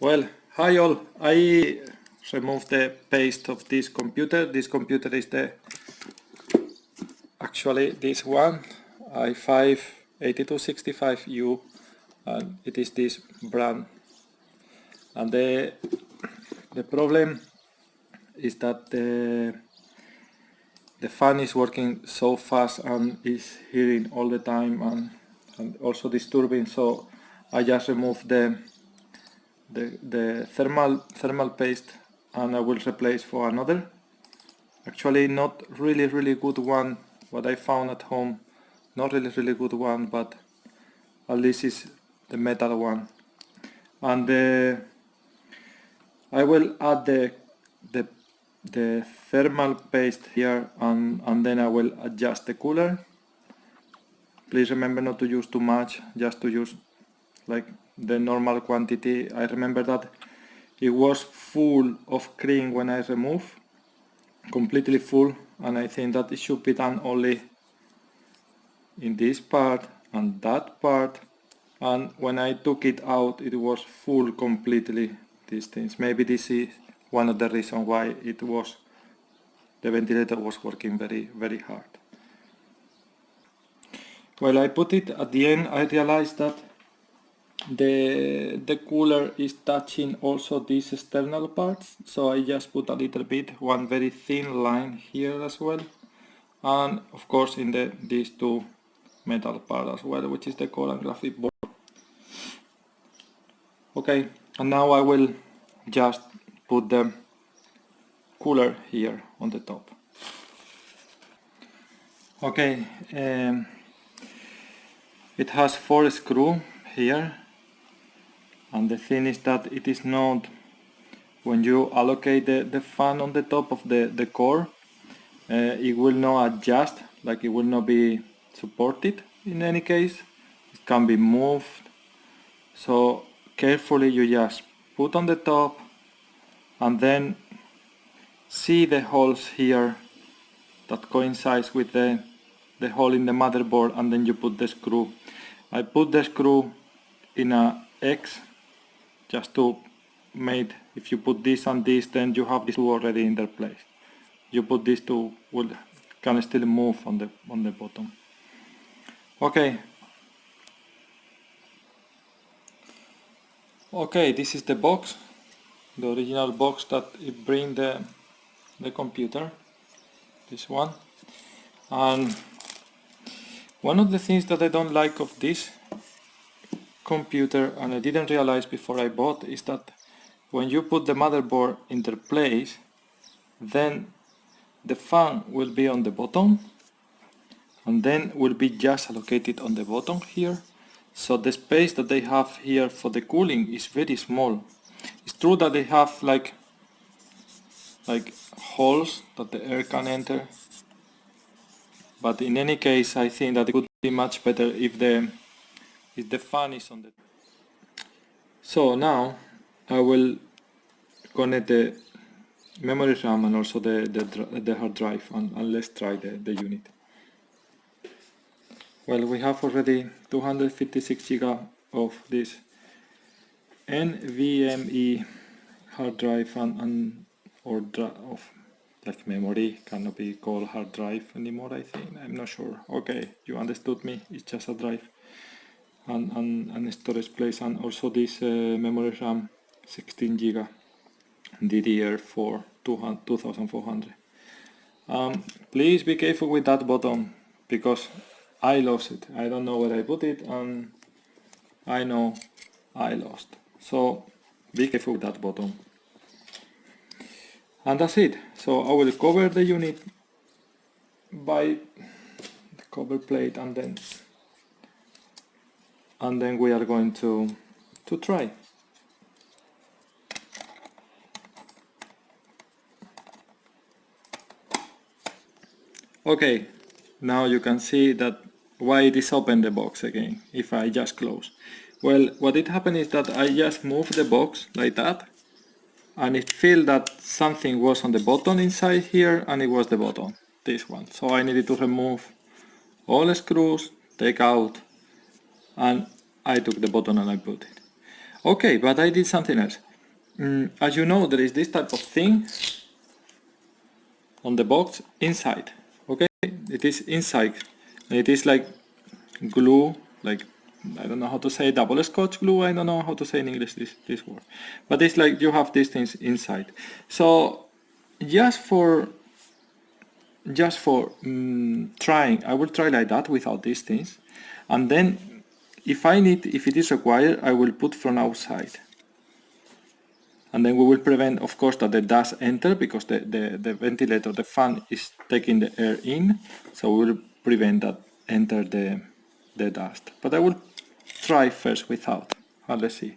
Well, hi all. I removed the paste of this computer. This computer is actually this one, i5-8265U, and it is this brand. And the problem is that the fan is working so fast and is heating all the time and also disturbing. So I just removed the thermal paste, and I will replace for another, actually not really good one, what I found at home, not really good one, but at least is the metal one. And I will add the thermal paste here, and then I will adjust the cooler. Please remember not to use too much, just to use like the normal quantity. I remember that it was full of cream when I removed, completely full, and I think that it should be done only in this part and that part, and when I took it out it was full completely, these things. Maybe this is one of the reasons why the ventilator was working very hard. Well, I put it at the end. I realized that the cooler is touching also these external parts, so I just put a little bit, one very thin line here as well, and of course in these two metal part as well, which is the core and graphic board. Okay, and now I will just put the cooler here on the top. Okay, it has 4 screws here, and the thing is that it is not, when you allocate the fan on the top of the core, it will not adjust, like it will not be supported in any case. It can be moved, so carefully you just put on the top and then see the holes here that coincides with the hole in the motherboard, and then you put the screw. I put the screw in a X just to make, if you put this and this, then you have these two already in their place. You put these two, can still move on the bottom. Okay. Okay, this is the box, the original box that it brings the computer, this one. And one of the things that I don't like of this computer, and I didn't realize before I bought, is that when you put the motherboard in their place, then the fan will be on the bottom, and then will be just allocated on the bottom here. So the space that they have here for the cooling is very small. It's true that they have like holes that the air can enter, but in any case I think that it would be much better if the fan is on the. So now I will connect the memory RAM and also the hard drive, and let's try the unit. Well, we have already 256 GB of this NVMe hard drive of like memory, cannot be called hard drive anymore, I think. I'm not sure. Okay, you understood me. It's just a drive and storage place, and also this memory RAM 16 GB DDR4 2400. Please be careful with that button, because I lost it. I don't know where I put it, and I know I lost. So be careful with that button. And that's it. So I will cover the unit by the cover plate, and then we are going to try. Okay, now you can see that why it is open, the box again, if I just close. Well, what it happened is that I just moved the box like that, and it felt that something was on the bottom inside here, and it was the bottom, this one. So I needed to remove all the screws, take out, and I took the bottom and I put it. Okay, but I did something else. As you know, there is this type of thing on the box inside. Okay, it is inside. It is like glue, like I don't know how to say double scotch glue. I don't know how to say in English this word, but it's like you have these things inside. So just for trying, I will try like that without these things, and then if it is required, I will put from outside. And then we will prevent, of course, that the dust enter, because the ventilator, the fan is taking the air in, so we will prevent that enter the dust. But I will try first without, and let's see.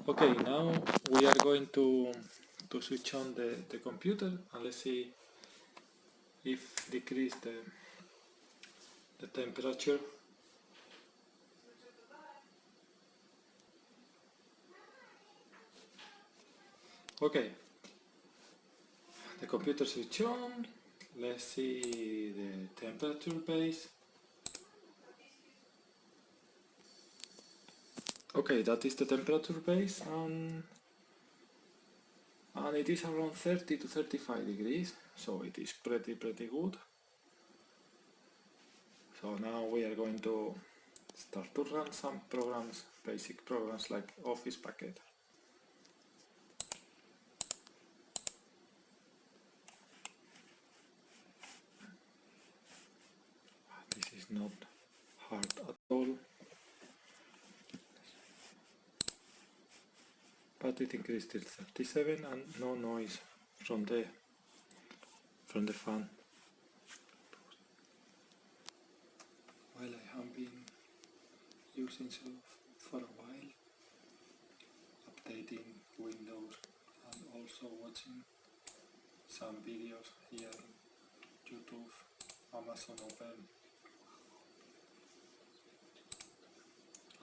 Okay, now we are going to switch on the computer, and let's see if decrease the temperature. Okay, the computer switch on. Let's see the temperature base. Okay, that is the temperature base, and it is around 30 to 35 degrees, so it is pretty good. So now we are going to start to run some programs, basic programs like Office Packet. This is not hard at all, but it increased till 37 and no noise from the fan. Well, I have been using it for a while, updating Windows and also watching some videos here on YouTube, Amazon Open,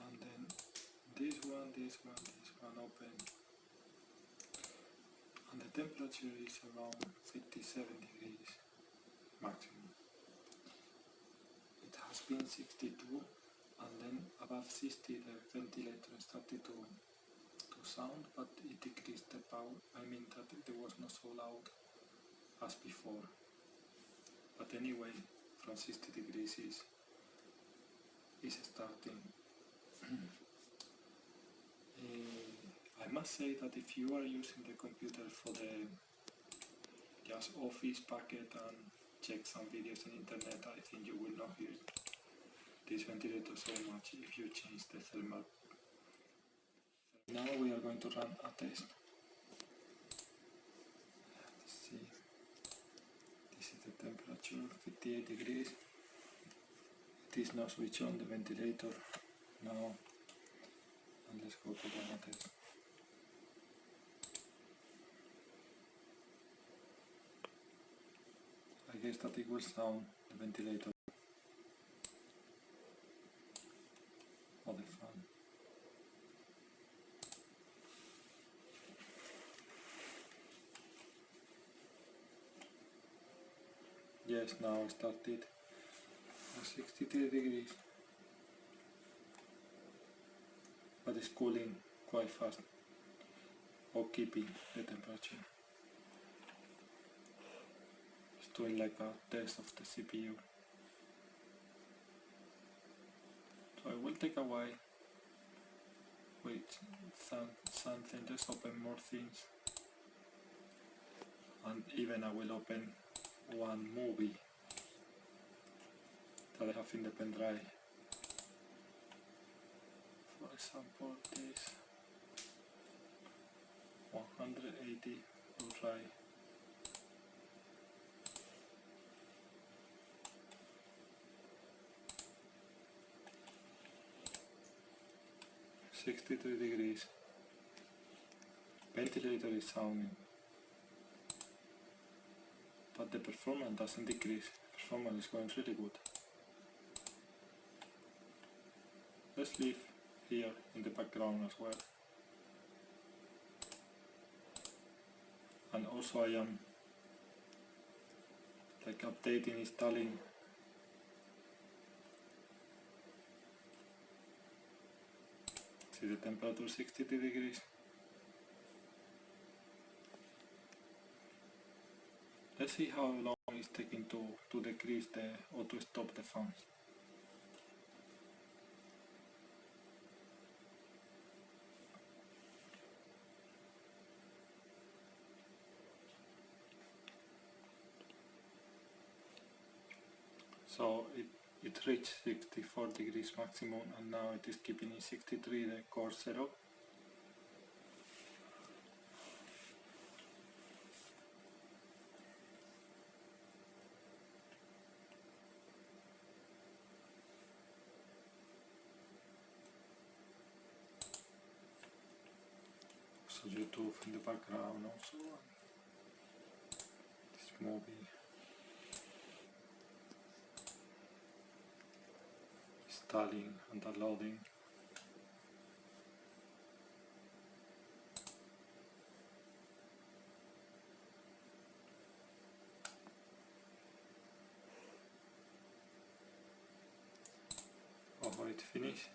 and then this one open, and the temperature is around 57 degrees maximum. It has been 62, and then above 60 the ventilator started to sound, but it decreased the power. I mean that it was not so loud as before. But anyway, from 60 degrees is starting. I must say that if you are using the computer for the just Office Packet and check some videos on internet, I think you will not hear this ventilator so much if you change the thermal. Now we are going to run a test. Let's see. This is the temperature, 58 degrees. It is now switch on the ventilator now, and let's go to run a test. I guess that it will sound the ventilator or the fan. Yes, now I started at 63 degrees, but it's cooling quite fast, or keeping the temperature. It's doing like a test of the CPU. So it will take a while. Wait, something, just open more things. And even I will open one movie that I have in the pen drive. For example, this 180 Blu-ray. $63 degrees. Ventilator is sounding, but the performance doesn't decrease. Performance is going really good. Let's leave here in the background as well. And also I am like updating, installing. See the temperature 63 degrees. Let's see how long it's taking to decrease or to stop the fans. So it reached 64 degrees maximum, and now it is keeping in 63 the core setup. So YouTube in the background also, this movie, installing and downloading. Oh, it finished.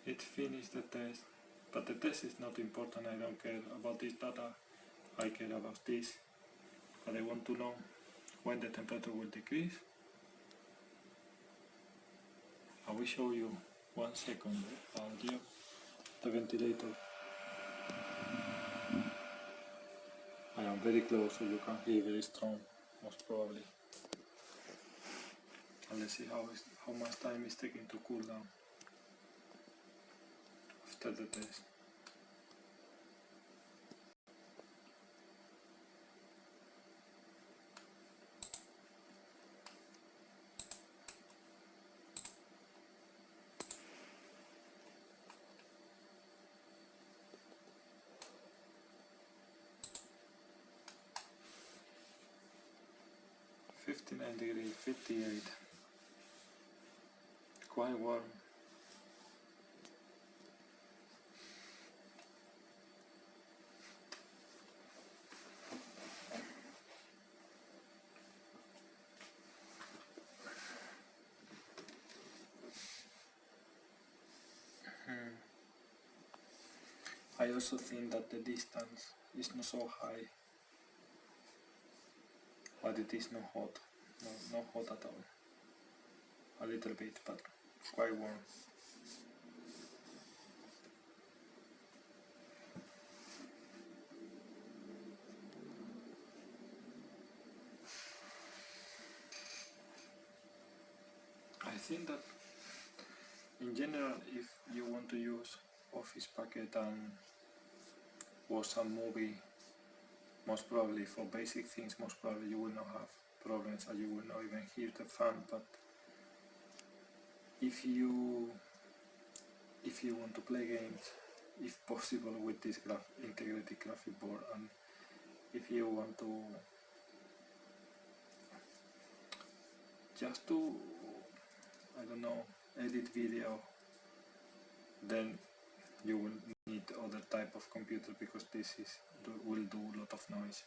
It finished the test, but the test is not important. I don't care about this data. I care about this, but I want to know when the temperature will decrease. I will show you 1 second the audio, the ventilator. I am very close, so you can hear very strong, most probably. And let's see how much time it's taking to cool down after the test. -59 degrees, 58. Quite warm. I also think that the distance is not so high, but it is not hot, not hot at all. A little bit, but quite warm. I think that in general, if you want to use Office packet and watch some movie, most probably for basic things, most probably you will not have problems and you will not even hear the fan. But if you want to play games, if possible, with this integrated graphic board, and if you want to just to, I don't know, edit video, then you will need other type of computer, because this will do a lot of noise.